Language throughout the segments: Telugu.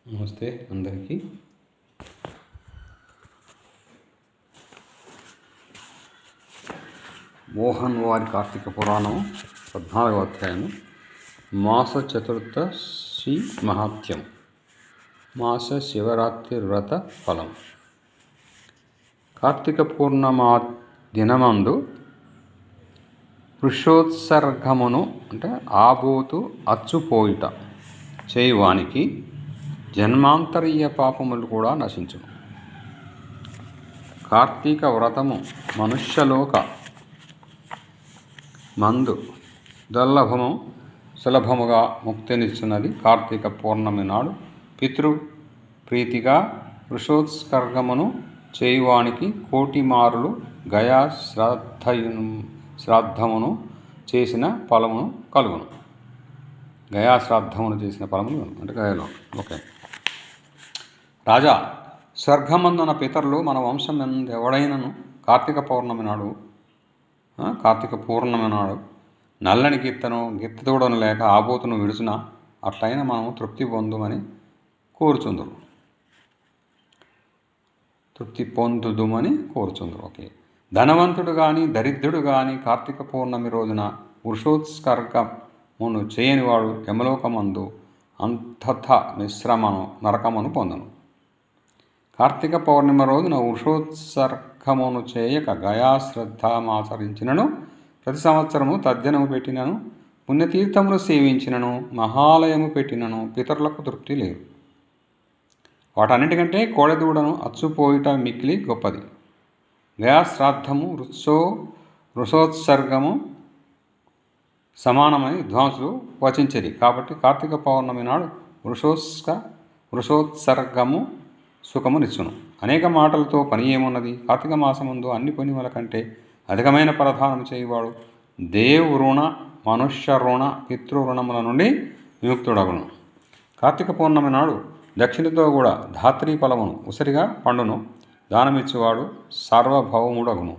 నమస్తే అందరికీ. మోహన్ వారి కార్తీక పురాణం 14వ అధ్యాయం. మాస చతుర్దశి మహాత్యం. మాస శివరాత్రి వ్రత ఫలం. కార్తీక పూర్ణమా దినమందు వృషోత్సర్గమును అంటే ఆబోతు అచ్చుపోయిట చేయువానికి జన్మాంతరీయ పాపములు కూడా నశించును. కార్తీక వ్రతము మనుష్యలోక మందు దుర్లభము సులభముగా ముక్తినిచ్చున్నది. కార్తీక పౌర్ణమి నాడు పితృ ప్రీతిగా వృషోత్సర్గమును చేయువానికి కోటి మారులు గయా శ్రాద్ధమును చేసిన ఫలమును కలుగును. గయా శ్రాద్ధమును చేసిన ఫలమును అంటే గయలో. ఓకే. రాజా, స్వర్గమందున పితరులు మన వంశం ఎవడైనను కార్తీక పౌర్ణమి నాడు నల్లని గిత్తతోడను లేక ఆబోతును విడుచున అట్లయిన మనము తృప్తి పొందుదుమని కోరుచుందరు. ఓకే. ధనవంతుడు కానీ దరిద్రుడు కానీ కార్తీక పౌర్ణమి రోజున వృషోత్సర్గమును చేయనివాడు యమలోకమందు అంతథ నరకమును పొందును. కార్తీక పౌర్ణిమ రోజున వృషోత్సర్గమును చేయక గయాశ్రద్ధమాచరించినను, ప్రతి సంవత్సరము తద్దినము పెట్టినను, పుణ్యతీర్థములు సేవించినను, మహాలయము పెట్టినను పితరులకు తృప్తి లేదు. వాటన్నిటికంటే కోడెదూడను అచ్చుపోయిట మిక్కిలి గొప్పది. గయాశ్రాద్ధము వృషోత్సర్గము సమానమని విద్వాంసులు వచించిరి. కాబట్టి కార్తీక పౌర్ణమి నాడు వృషోత్సర్గము సుఖమునిచ్చును. అనేక మాటలతో పని ఏమున్నది? కార్తీక మాసముందు అన్ని పుణ్యముల కంటే అధికమైన ప్రధానం చేయువాడు దేవు రుణ, మనుష్య రుణ, పితృరుణముల నుండి విముక్తుడగును. కార్తీక పౌర్ణమి నాడు దక్షిణతో కూడా ధాత్రీ ఫలమును ఉసిరిగా పండును దానమిచ్చువాడు సార్వభౌముడగును,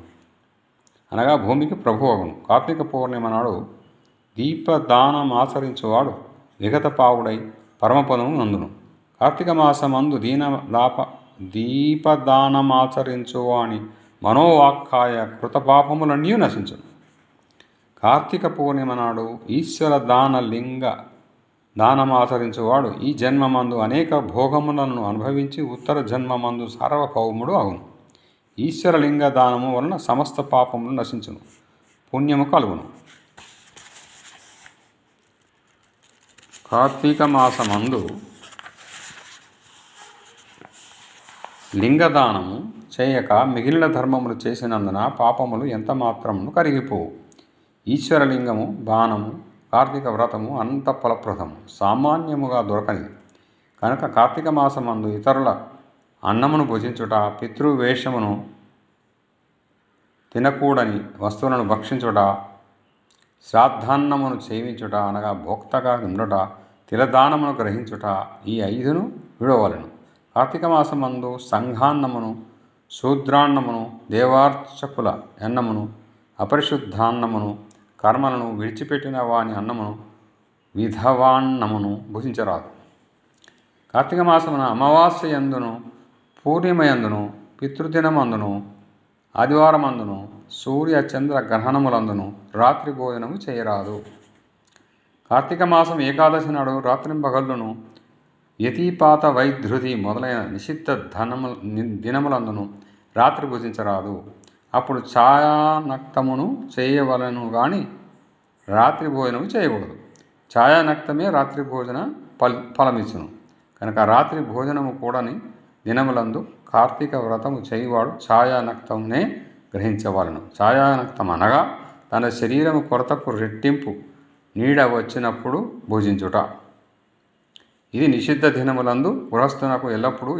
అనగా భూమికి ప్రభు అగును. కార్తీక పౌర్ణిమ నాడు దీపదానమాచరించువాడు విగతపావుడై పరమపదము నందును. కార్తీక మాసమందు దీపదానమాచరించువాని మనోవాక్కాయ కృతపాపములన్నీ నశించును. కార్తీక పౌర్ణిమ నాడు ఈశ్వర లింగ దానమాచరించువాడు ఈ జన్మమందు అనేక భోగములను అనుభవించి ఉత్తర జన్మమందు సార్వభౌముడు అగును. ఈశ్వరలింగ దానము వలన సమస్త పాపములు నశించును, పుణ్యము కలుగును. కార్తీక మాసమందు లింగదానము చేయక మిగిలిన ధర్మములు చేసినందున పాపములు ఎంత మాత్రమును కరిగిపోవు. ఈశ్వరలింగము బాణము కార్తీక వ్రతము అనంత ఫలప్రదము, సామాన్యముగా దొరకనిది కనుక కార్తీక మాసమందు ఇతరుల అన్నమును భుజించుట, పితృవేషమును తినకూడని వస్తువులను భక్షించుట, శ్రాద్ధాన్నమును సేవించుట అనగా భోక్తగా ఉండుట, తిలదానమును గ్రహించుట, ఈ 5ను విడవలెను. కార్తీక మాసమందు సంఘాన్నమును, శూద్రాన్నమును, దేవార్చకుల అన్నమును, అపరిశుద్ధాన్నమును, కర్మలను విడిచిపెట్టిన వాని అన్నమును, విధవాన్నమును భుజించరాదు. కార్తీక మాసమున అమావాస్య యందును, పూర్ణిమయందును, పితృదినమందును, ఆదివారమందును, సూర్య చంద్ర గ్రహణములందును రాత్రి భోజనము చేయరాదు. కార్తీక మాసం ఏకాదశి నాడు రాత్రింపగళ్ళును, యతిపాత వైధృతి మొదలైన నిషిద్ధ దినములందును రాత్రి భుజించరాదు. అప్పుడు ఛాయానక్తమును చేయవలను కానీ రాత్రి భోజనము చేయకూడదు. ఛాయానక్తమే రాత్రి భోజన ఫలమిచ్చును కనుక రాత్రి భోజనము కూడని దినములందు కార్తీక వ్రతము చేయువాడు ఛాయానక్తమునే గ్రహించవలను. ఛాయానక్తం అనగా తన శరీరము కొరతకు రెట్టింపు నీడ వచ్చినప్పుడు భుజించుట. ఇది నిషిద్ధ దినములందు గృహస్థునకు ఎల్లప్పుడూ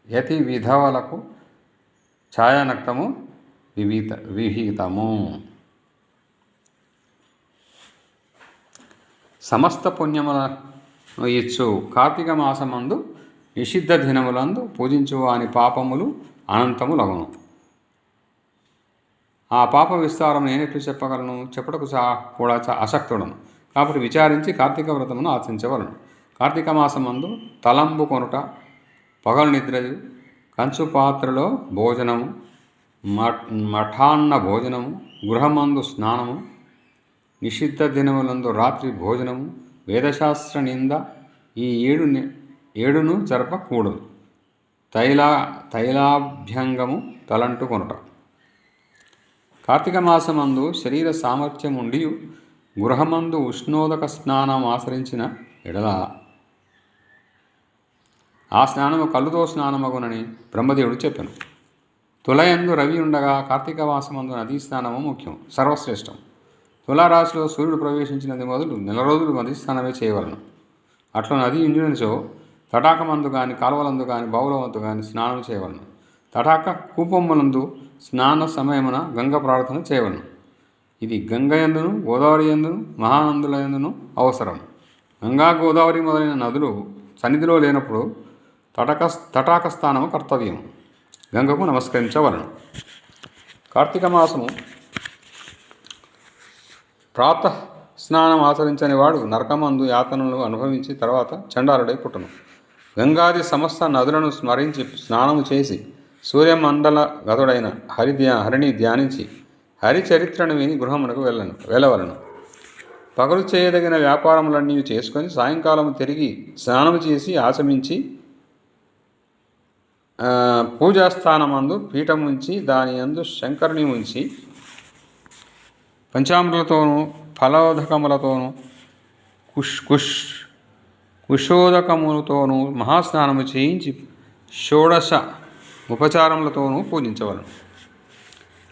యతి విధవలకు ఛాయానక్తము విహితము. సమస్త పుణ్యములను ఇచ్చు కార్తీక మాసమందు నిషిద్ధ దినములందు పూజించు వాని పాపములు అనంతములగును. ఆ పాప విస్తారం నేనెట్లు చెప్పగలను? చెప్పుటకు కూడా అశక్తుడను. కాబట్టి విచారించి కార్తీక వ్రతమును ఆచరించవలను. కార్తీక మాసమందు తలంబు కొనుట, పగలు నిద్రయు, కంచు పాత్రలో భోజనము, మఠాన్న భోజనము, గృహమందు స్నానము, నిషిద్ధ దినములందు రాత్రి భోజనము, వేదశాస్త్ర నింద ఈ ఏడును జరపకూడదు. తైలాభ్యంగము తలంటు కొనుట. కార్తీక మాసమందు శరీర సామర్థ్యం ఉండి గృహమందు ఉష్ణోదక స్నానం ఆచరించిన ఎడల ఆ స్నానము కళ్ళుతో స్నానమగునని బ్రహ్మదేవుడు చెప్పాను. తులయందు రవి ఉండగా కార్తీక మాసమందు నదీ స్నానము ముఖ్యం, సర్వశ్రేష్టం. తులారాశిలో సూర్యుడు ప్రవేశించినది మొదలు 4 రోజులు నదీ స్నానమే చేయవలను. అట్లా నది ఇండినచో తటాకమందు కానీ, కాలువలందు కానీ, బావుల వద్ద కానీ స్నానం చేయవలను. తటాక కూపములందు స్నాన సమయమున గంగ ప్రార్థన చేయవలను. ఇది గంగ యందును, గోదావరి యందును, మహానందుల యందును అవసరం. గంగా, గోదావరి మొదలైన నదులు సన్నిధిలో లేనప్పుడు తటాక స్థానము కర్తవ్యం. గంగకు నమస్కరించవలను. కార్తీక మాసము ప్రాతః స్నానం ఆచరించని వాడు నరకమందు యాతనలు అనుభవించి తర్వాత చండాలుడై పుట్టును. గంగాది సమస్త నదులను స్మరించి స్నానము చేసి సూర్యమండల గతుడైన హరిని ధ్యానించి హరిచరిత్రను విని గృహమునకు వెళ్ళవలను. పగలు చేయదగిన వ్యాపారములన్నీ చేసుకొని సాయంకాలం తిరిగి స్నానము చేసి ఆచమించి పూజాస్థానమందు పీఠం ఉంచి దాని యందు శంకరుని ఉంచి పంచామృతలతోనూ ఫలోదకములతోనూ కుశోదకములతోనూ మహాస్నానము చేయించి షోడశ ఉపచారములతోనూ పూజించవలను.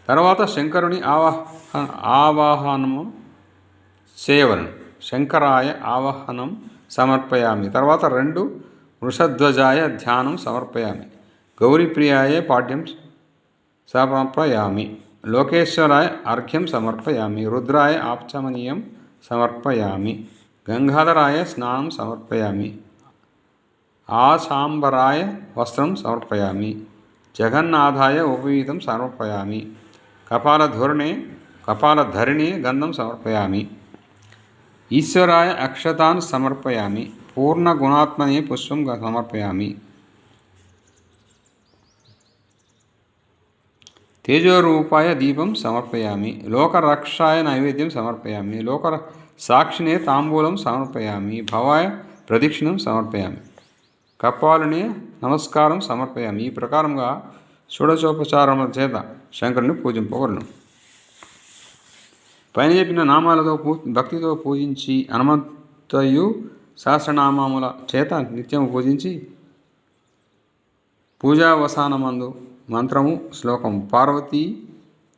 తర్వాత శంకరుని ఆవాహనము చేయవలను. శంకరాయ ఆవాహనం సమర్పయామి. తర్వాత 2 వృషధ్వజాయ ధ్యానం సమర్పయామి. గౌరీప్రియాయ పాఠ్యం సమర్పయామి. లోకేశ్వరాయ అర్ఘ్యం సమర్పయామి. రుద్రాయ ఆప్చమనీయం సమర్పయామి. గంగాధరాయ స్నానం సమర్పయామి. ఆశాంబరాయ వస్త్రం సమర్పయామి. జగన్నాథాయ ఉపవీతం సమర్పయామి. కపాలధరిణే గంధం సమర్పయామి. ఈశ్వరాయ అక్షతాన్ సమర్పయామి. పూర్ణగుణాత్మనే పుష్పం సమర్పయామి. తేజోరూపాయ దీపం సమర్పయామి. లోకరక్షాయ నైవేద్యం సమర్పయామి. లోక సాక్షినే తాంబూలం సమర్పయామి. భవాయ ప్రదక్షిణం సమర్పయామి. కపాలునే నమస్కారం సమర్పయామి. ఈ ప్రకారంగా షోడశోపచారముల చేత శంకరుని పూజింపవలను. పైన చెప్పిన నామాలతో భక్తితో పూజించి హనుమంతయు సహస్రనామముల చేత నిత్యము పూజించి పూజావసానమందు మంత్రము శ్లోకం పార్వతీ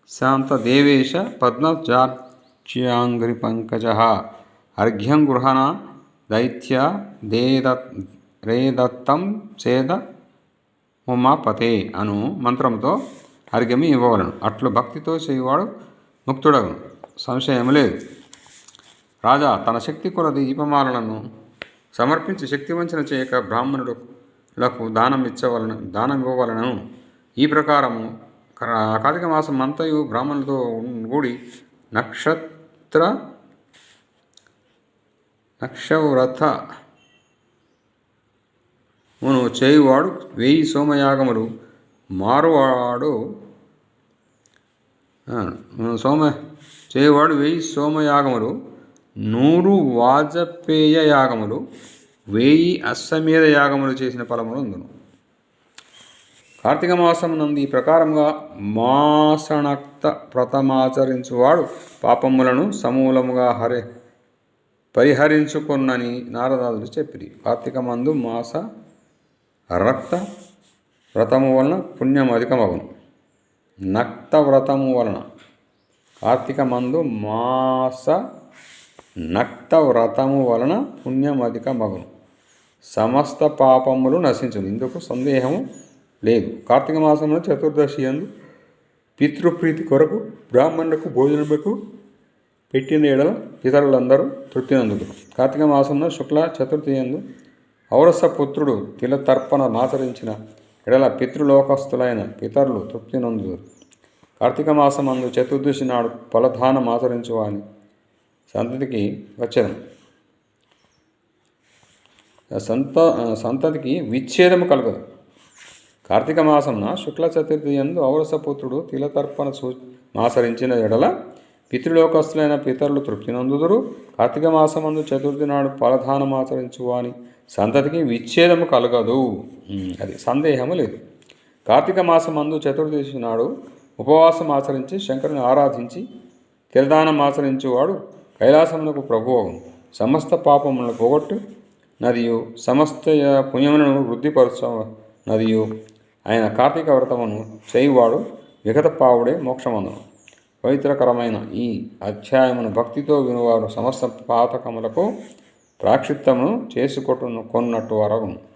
శాంత దేవేశ పద్మజార్చ్యాంగ్రి పంకజ అర్ఘ్యం గృహణ దైత్య రేదత్తం చేద ఉమాపతే అను మంత్రంతో అర్ఘ్యమి ఇవ్వవలను. అట్లు భక్తితో చేయువాడు ముక్తుడగును, సంశయం లేదు. రాజా తన శక్తి కొలది దీపమాలను సమర్పించి శక్తివంచన చేయక బ్రాహ్మణులకు దానం ఇవ్వవలను. ఈ ప్రకారము కార్తీక మాసం అంతయు బ్రాహ్మణులతో కూడి నక్షవ్రతమును చేయువాడు 1000 సోమయాగములు మారువాడు చేయువాడు 1000 సోమయాగములు, 100 వాజపేయ యాగములు, 1000 అశ్వమేధ యాగములు చేసిన ఫలములు ఉందును. కార్తీక మాసం నందు ఈ ప్రకారంగా మాసనక్త వ్రతమాచరించువాడు పాపములను సమూలముగా పరిహరించుకొన్నని నారదాదులు చెప్పిరి. కార్తీక మందు మాస రక్త వ్రతము వలన పుణ్యం అధికమగును. నక్త వ్రతము వలన కార్తీక మందు మాస నక్త వ్రతము వలన పుణ్యం అధికమగును. సమస్త పాపములు నశించును. ఇందుకు సందేహము లేదు. కార్తీక మాసంలో చతుర్దశి యందు పితృప్రీతి కొరకు బ్రాహ్మణులకు భోజనములకు పెట్టిన ఎడల ఇతరులందరూ తృప్తి నందుదురు. కార్తీక మాసంలో శుక్ల చతుర్థి యందు ఔరస పుత్రుడు తిలతర్పణ ఆచరించిన ఎడల పితృలోకస్తులైన పితరులు తృప్తి నందుదురు. కార్తీక మాసమందు చతుర్దశి నాడు ఫలదానం ఆచరించువాని సంతతికి వచ్చేది. సంతతికి విచ్ఛేదము కలగదు. కార్తీక మాసమున శుక్ల చతుర్థి యందు ఔరసపుత్రుడు తిలతర్పణ మాసరించిన ఎడల పితృలోకస్తులైన పితరులు తృప్తి నందుదురు. కార్తీక మాసమందు చతుర్థి నాడు ఫలదానం ఆచరించు వాని సంతతికి విచ్ఛేదము కలగదు. అది సందేహము లేదు. కార్తీక మాసమందు చతుర్దశి నాడు ఉపవాసం ఆచరించి శంకరుని ఆరాధించి తిలదానం ఆచరించువాడు కైలాసమునకు ప్రభువు. సమస్త పాపములను పోగొట్టు నదియు సమస్త పుణ్యములను వృద్ధిపరచ నదియు ఆయన కార్తీక వ్రతమును చేయువాడు విగత పావుడే మోక్షమందును. పవిత్రకరమైన ఈ అధ్యాయమును భక్తితో వినువారు సమస్త పాతకములకు ప్రాక్షిత్తమును చేసుకొన్నట్టు వరగును.